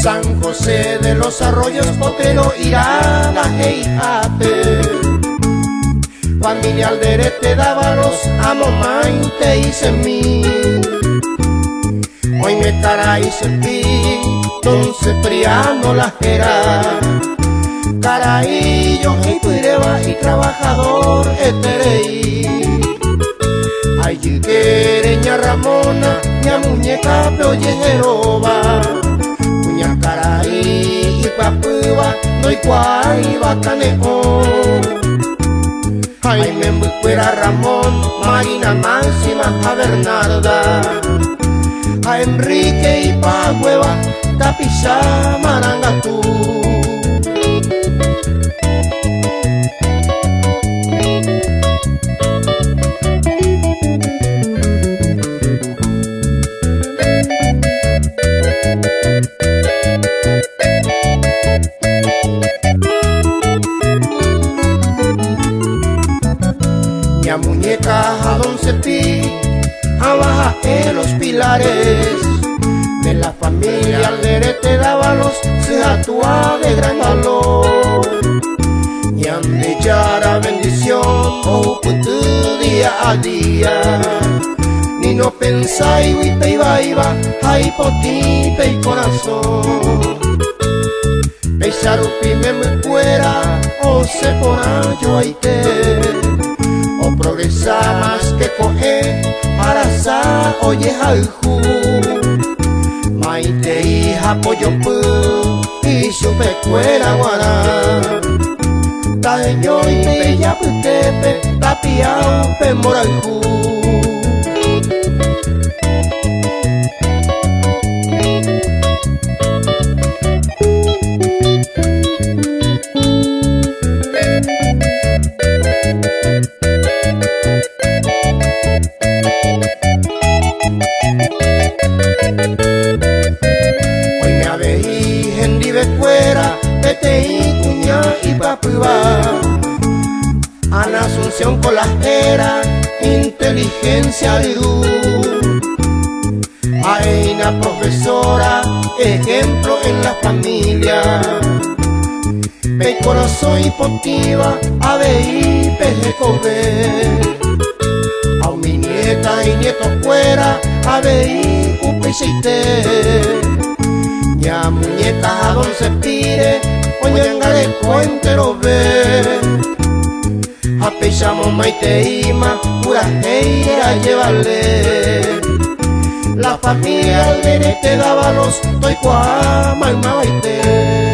San José de los Arroyos, Potero, Irana e Ijate, familia Alderete, Dávalos, Amo, Maite y Semí. Hoy me caray Cepí, Don Cipriano la Jera, Caraillo y Tuireba y trabajador Eterei. Ay, Quereña Ramona, ña muñeca peoye Jeroba, cuña Caraí y Papuba, doy cuay bacaneo. Ay, me fuera Ramón, Marina Máxima, a Bernarda, a Enrique y Pagueva, Tapizá, Marangatú. Mi muñeca a Don Cepí, abaja en los pilares de la familia Alderete, Dávalos, se actúa de gran valor. Y han de echar a bendición, oh, putu día a día. Ni no pensáis, huipe y baiba, ay, potipe y corazón. Peisarupi me fuera, o se pona yo ahí te. O progresa más que coge, para sa oye jalju. Maite hija pollo pu, y supe cuera guará. Taeño y bella putepe, tapiao pe moralju. Hoy me aveí en Divecuera, Petei, Cuña y Papuba, Ana Asunción Colajera, inteligencia de luz. Aina profesora, ejemplo en la familia. Pe corazón y pontiva, aveí peje comer. A mi nieta y nieto fuera, aveí upe y seite. Ya muñeca a Don Cepire, oñangare cuentero ve. A pechamo maite ima, pura heira llevarle. La familia Alderete, Dávalos, doy cuama y maite.